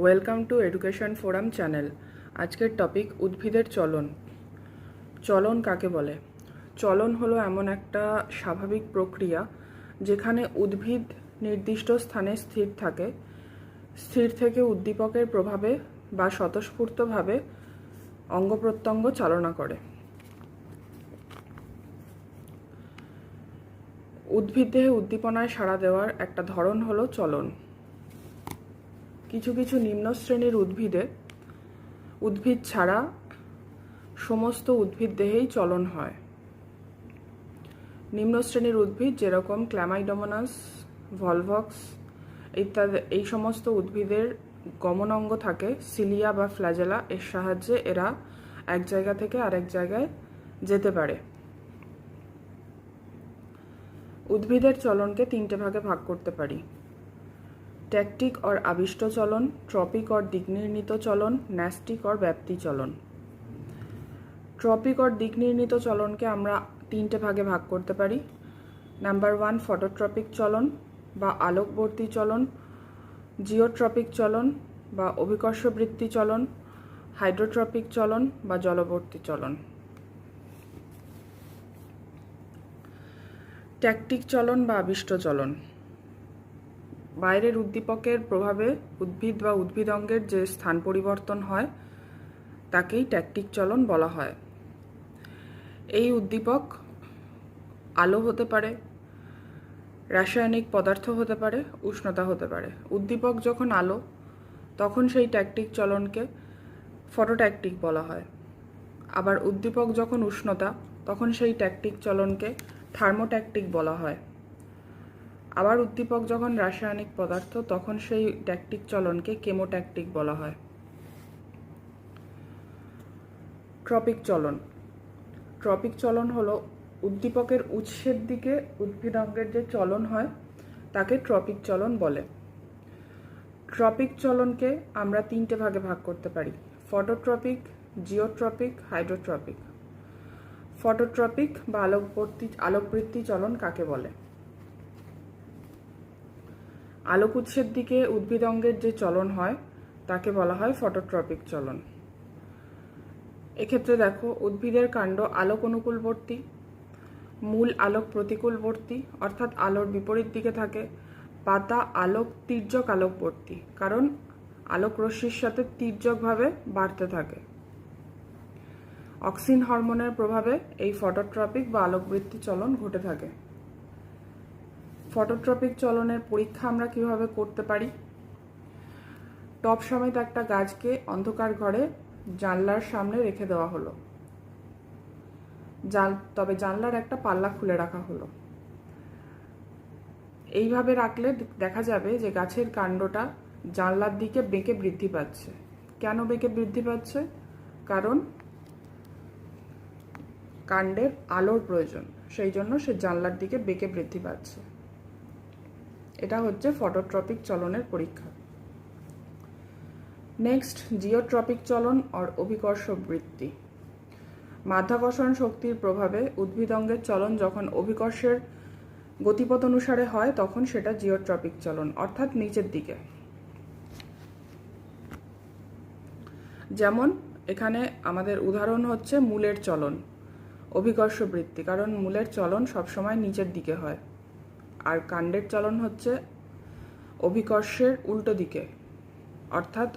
Welcome to education forum channel. আজকের topic উদ্ভিদের চলন। চলন কাকে বলে? চলন হলো এমন একটা স্বাভাবিক প্রক্রিয়া যেখানে উদ্ভিদ নির্দিষ্ট স্থানে স্থির থাকে। স্থির থেকে উদ্দীপকের প্রভাবে বা স্বতঃস্ফূর্তভাবে অঙ্গ প্রত্যঙ্গ চালনা করে। উদ্ভিদ দেহে উদ্দীপনায় সাড়া দেওয়ার একটা ধরন হলো চলন। কিছু কিছু নিম্ন শ্রেণীর উদ্ভিদ ছাড়া সমস্ত উদ্ভিদ দেহেই চলন হয়। নিম্ন শ্রেণীর উদ্ভিদ যেরকম ক্ল্যামাইডোমোনাস, ভলভক্স ইত্যাদি, এই সমস্ত উদ্ভিদের গমন অঙ্গ থাকে সিলিয়া বা ফ্ল্যাজেলা, এর সাহায্যে এরা এক জায়গা থেকে আরেক জায়গায় যেতে পারে। উদ্ভিদের চলনকে তিনটে ভাগে ভাগ করতে পারি: ট্যাকটিক और আবিষ্ট চলন, ট্রপিক और দিক নির্ণীত চলন, ন্যাস্টিক और ব্যাপ্তি চলন। ট্রপিক और দিক নির্ণীত চলনকে আমরা তিনটে ভাগে ভাগ করতে পারি। নাম্বার 1 ফটোট্রপিক চলন বা আলোকবর্তী চলন, জিওট্রপিক চলন বা অভিকর্ষবৃত্তি চলন, হাইড্রোট্রপিক চলন বা জলবর্তী চলন। ট্যাকটিক চলন বা আবিষ্ট চলন বাইরের উদ্দীপকের প্রভাবে উদ্ভিদ বা উদ্ভিদঙ্গের যে স্থান পরিবর্তন হয় তাকেই ট্যাকটিক চলন বলা হয়। এই উদ্দীপক আলো হতে পারে, রাসায়নিক পদার্থ হতে পারে, উষ্ণতা হতে পারে। উদ্দীপক যখন আলো তখন সেই ট্যাকটিক চলনকে ফটোট্যাকটিক বলা হয়। আবার উদ্দীপক যখন উষ্ণতা তখন সেই ট্যাকটিক চলনকে থার্মোট্যাকটিক বলা হয়। আবার উদ্দীপক যখন রাসায়নিক পদার্থ তখন সেই ট্যাকটিক চলনকে কেমোট্যাকটিক বলা হয়। ট্রপিক চলন। ট্রপিক চলন হলো উদ্দীপকের উৎসের দিকে উদ্ভিদঙ্গের যে চলন হয় তাকে ট্রপিক চলন বলে। ট্রপিক চলনকে আমরা তিনটে ভাগে ভাগ করতে পারি: ফটোট্রপিক, জিওট্রপিক, হাইড্রোট্রপিক। ফটোট্রপিক বা আলোকবৃত্তি চলন কাকে বলে? আলোক উৎসের দিকে উদ্ভিদঙ্গের যে চলন হয় তাকে বলা হয় ফটোট্রপিক চলন। এক্ষেত্রে দেখো, উদ্ভিদের কাণ্ড আলোক অনুকূলবর্তী, মূল আলোক প্রতিকূলবর্তী অর্থাৎ আলোর বিপরীত দিকে থাকে, পাতা আলোক তির্যক আলোকবর্তী কারণ আলোক রশ্মির সাথে তির্যকভাবে বাড়তে থাকে। অক্সিন হরমোনের প্রভাবে এই ফটোট্রপিক বা আলোকবৃত্তি চলন ঘটে থাকে। ফটোট্রপিক চলনের পরীক্ষা আমরা কিভাবে করতে পারি? টব সমেত একটা গাছকে অন্ধকার ঘরে জানলার সামনে রেখে দেওয়া হলো, তবে জানলার একটা পাল্লা খুলে রাখা হলো। এইভাবে রাখলে দেখা যাবে যে গাছের কাণ্ডটা জানলার দিকে বেঁকে বৃদ্ধি পাচ্ছে। কেন বেঁকে বৃদ্ধি পাচ্ছে? কারণ কাণ্ডের আলোর প্রয়োজন, সেই জন্য সে জানলার দিকে বেঁকে বৃদ্ধি পাচ্ছে। এটা হচ্ছে ফটোট্রপিক চলনের পরীক্ষা। নেক্সট, জিওট্রপিক চলন আর অভিকর্ষ বৃত্তি। মাধ্যাকর্ষণ শক্তির প্রভাবে উদ্ভিদঙ্গের চলন যখন অভিকর্ষের গতিপথ অনুসারে হয় তখন সেটা জিওট্রপিক চলন, অর্থাৎ নিচের দিকে। যেমন এখানে আমাদের উদাহরণ হচ্ছে মূলের চলন, অভিকর্ষ বৃত্তি, কারণ মূলের চলন সবসময় নিচের দিকে হয়। আর কাণ্ডের চলন হচ্ছে অভিকর্ষের উল্টো দিকে, অর্থাৎ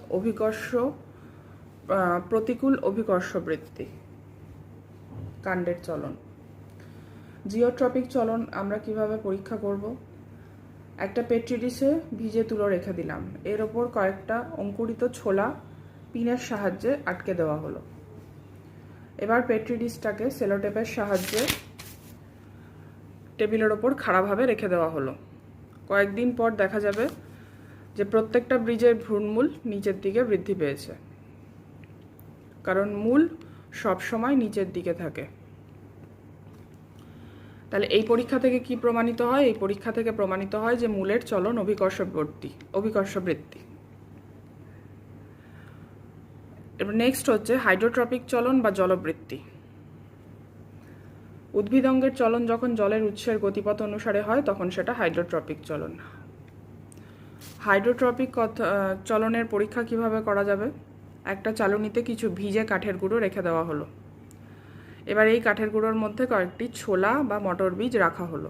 প্রতিকূল অভিকর্ষ বৃত্তি কাণ্ডের চলন। জিওট্রপিক চলন আমরা কিভাবে পরীক্ষা করব? একটা পেট্রি ডিশে ভিজে তুলো রেখে দিলাম, এর ওপর কয়েকটা অঙ্কুরিত ছোলা পিনের সাহায্যে আটকে দেওয়া হলো। এবার পেট্রি ডিশটাকে সেলোটেপের সাহায্যে টেবিলের ওপর খাড়াভাবে রেখে দেওয়া হলো। কয়েকদিন পর দেখা যাবে যে প্রত্যেকটা বীজের ভ্রূণমূল নিচের দিকে বৃদ্ধি পেয়েছে, কারণ মূল সবসময় নিচের দিকে থাকে। তাহলে এই পরীক্ষা থেকে কি প্রমাণিত হয়? এই পরীক্ষা থেকে প্রমাণিত হয় যে মূলের চলন অভিকর্ষ বৃত্তি। এবার নেক্সট হচ্ছে হাইড্রোট্রপিক চলন বা জলবৃত্তি। উদ্ভিদঙ্গের চলন যখন জলের উৎসের গতিপথ অনুসারে হয় তখন সেটা হাইড্রোট্রপিক চলন। হাইড্রোট্রপিক চলনের পরীক্ষা কিভাবে করা যাবে? একটা চালনিতে কিছু ভিজে কাঠের গুঁড়ো রেখে দেওয়া হলো। এবার এই কাঠের গুঁড়োর মধ্যে কয়েকটি ছোলা বা মটর বীজ রাখা হলো,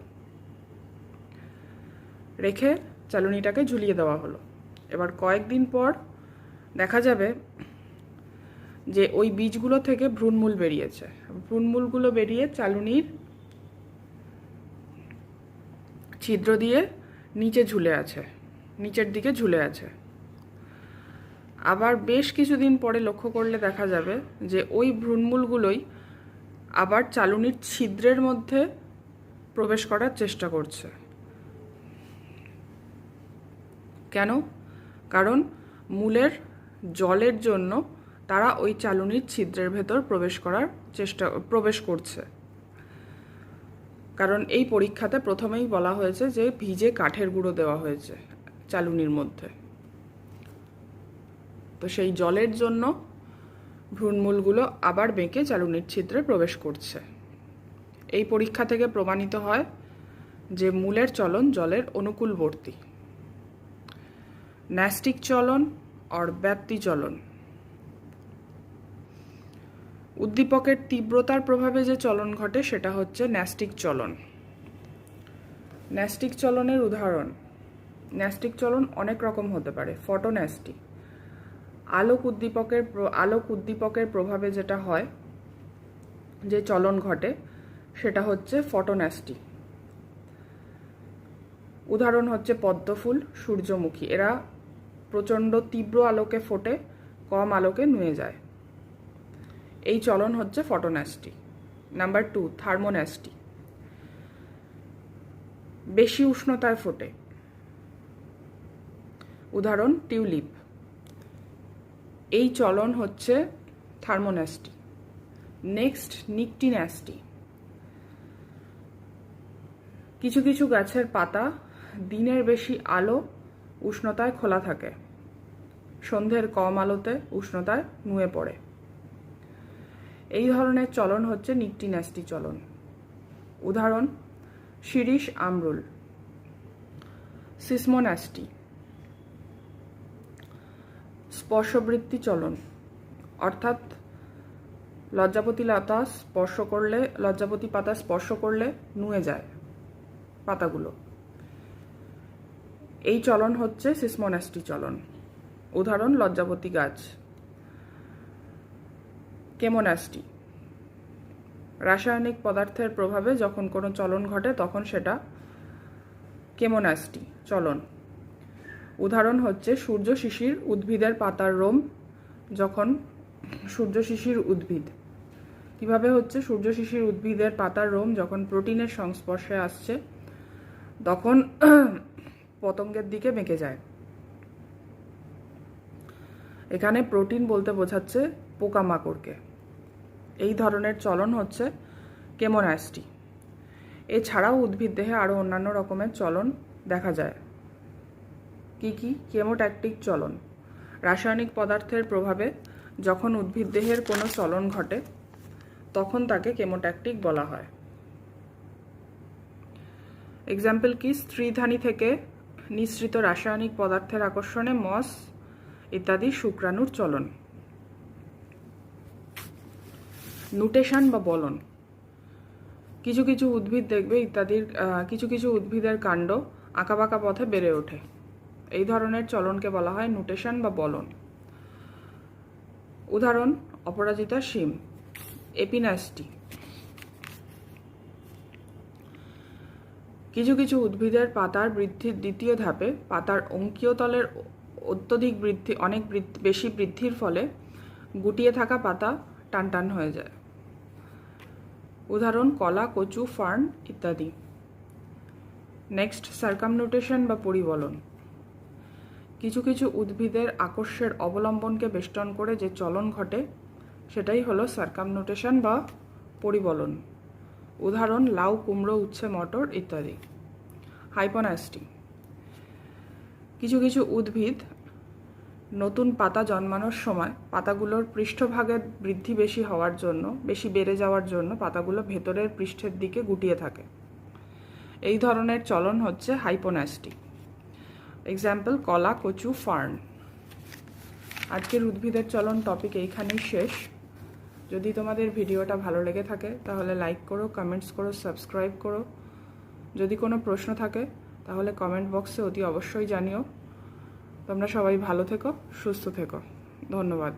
রেখে চালনিটাকে ঝুলিয়ে দেওয়া হলো। এবার কয়েকদিন পর দেখা যাবে যে ওই বীজগুলো থেকে ভ্রূণমূল বেরিয়েছে। ভ্রূণমূলগুলো বেরিয়ে চালনির ছিদ্র দিয়ে নিচে ঝুলে আছে, নিচের দিকে ঝুলে আছে। আবার বেশ কিছুদিন পরে লক্ষ্য করলে দেখা যাবে যে ওই ভ্রূণমূলগুলোই আবার চালনির ছিদ্রের মধ্যে প্রবেশ করার চেষ্টা করছে। কেন? কারণ মূলের জলের জন্য তারা ওই চালনির ছিদ্রের ভেতর প্রবেশ করছে। কারণ এই পরীক্ষাতে প্রথমেই বলা হয়েছে যে ভিজে কাঠের গুঁড়ো দেওয়া হয়েছে চালনির মধ্যে, তো সেই জলের জন্য ভ্রূণমূলগুলো আবার বেঁকে চালনির ছিদ্রে প্রবেশ করছে। এই পরীক্ষা থেকে প্রমাণিত হয় যে মূলের চলন জলের অনুকূলবর্তী। ন্যাস্টিক চলন আর ব্যাপ্তি চলন। উদ্দীপকের তীব্রতার প্রভাবে যে চলন ঘটে সেটা হচ্ছে ন্যাস্টিক চলন। ন্যাস্টিক চলনের উদাহরণ। ন্যাস্টিক চলন অনেক রকম হতে পারে। ফটোন্যাস্টি, আলোক উদ্দীপকের প্রভাবে যেটা হয়, যে চলন ঘটে সেটা হচ্ছে ফটোন্যাস্টি। উদাহরণ হচ্ছে পদ্মফুল, সূর্যমুখী। এরা প্রচণ্ড তীব্র আলোকে ফোটে, কম আলোকে নুয়ে যায়। এই চলন হচ্ছে ফটোন্যাস্টি। নাম্বার 2, থার্মোন্যাস্টি। বেশি উষ্ণতায় ফোটে। উদাহরণ টিউলিপ। এই চলন হচ্ছে থার্মোন্যাস্টি। নেক্সট, নিকটিন্যাস্টি। কিছু কিছু গাছের পাতা দিনের বেশি আলো উষ্ণতায় খোলা থাকে, সন্ধ্যের কম আলোতে উষ্ণতায় নুয়ে পড়ে। এই ধরনের চলন হচ্ছে নিকটিন্যাস্টি চলন। উদাহরণ শিরীষ আমরুল। সিসমোন্যাস্টি, স্পর্শবৃত্তি চলন, অর্থাৎ লজ্জাপতি পাতা স্পর্শ করলে নুয়ে যায় পাতাগুলো। এই চলন হচ্ছে সিসমোন্যাস্টি চলন। উদাহরণ লজ্জাপতি গাছ। কেমোন্যাস্টি, রাসায়নিক পদার্থের প্রভাবে যখন কোনো চলন ঘটে তখন সেটা কেমোন্যাস্টি চলন। উদাহরণ হচ্ছে সূর্য শিশির উদ্ভিদের পাতার রোম। যখন সূর্য শিশির উদ্ভিদ কিভাবে হচ্ছে, সূর্য শিশির উদ্ভিদের পাতার রোম যখন প্রোটিনের সংস্পর্শে আসছে তখন পতঙ্গের দিকে বেঁকে যায়। এখানে প্রোটিন বলতে বোঝাচ্ছে পোকামাকড়কে। এই ধরনের চলন হচ্ছে কেমোন্যাস্টি। এছাড়াও উদ্ভিদ দেহে আরও অন্যান্য রকমের চলন দেখা যায়। কি? কেমোট্যাকটিক চলন। রাসায়নিক পদার্থের প্রভাবে যখন উদ্ভিদ দেহের কোনো চলন ঘটে তখন তাকে কেমোট্যাকটিক বলা হয়। এক্সাম্পল কি? স্ত্রীধানী থেকে নিঃসৃত রাসায়নিক পদার্থের আকর্ষণে মস ইত্যাদি শুক্রাণুর চলন। নুটেশন বা বলন। কিছু কিছু উদ্ভিদ দেখবে কিছু কিছু উদ্ভিদের কাণ্ড আঁকাবাঁকা পথে বেড়ে ওঠে। এই ধরনের চলনকে বলা হয় নুটেশন বা বলন। উদাহরণ অপরাজিতা শিম। এপিন্যাস্টি। কিছু কিছু উদ্ভিদের পাতার বৃদ্ধির দ্বিতীয় ধাপে পাতার অঙ্কীয় তলের অনেক বেশি বৃদ্ধির ফলে গুটিয়ে থাকা পাতা টানটান হয়ে যায়। উদাহরণ কলা, কচু, ফার্ন ইত্যাদি। নেক্সট, সার্কামনুটেশন বা পরিবলন। কিছু কিছু উদ্ভিদের আকর্ষের অবলম্বনকে বেষ্টন করে যে চলন ঘটে সেটাই হলো সার্কামনুটেশন বা পরিবলন। উদাহরণ লাউ, কুমড়ো, উচ্ছে, মটর ইত্যাদি। হাইপোন্যাস্টি। কিছু কিছু উদ্ভিদ নতুন পাতা জন্মানোর সময় পাতাগুলোর পৃষ্ঠভাগের বৃদ্ধি বেশি বেড়ে যাওয়ার জন্য পাতাগুলো ভেতরের পৃষ্ঠের দিকে গুটিয়ে থাকে। এই ধরনের চলন হচ্ছে হাইপোন্যাস্টি। এক্সাম্পল কলা, কচু, ফার্ন। আজকের উদ্ভিদের চলন টপিক এইখানেই শেষ। যদি তোমাদের ভিডিওটা ভালো লেগে থাকে তাহলে লাইক করো, কমেন্টস করো, সাবস্ক্রাইব করো। যদি কোনো প্রশ্ন থাকে তাহলে কমেন্ট বক্সে অতি অবশ্যই জানিও। তোমরা সবাই ভালো থেকো, সুস্থ থেকো। ধন্যবাদ।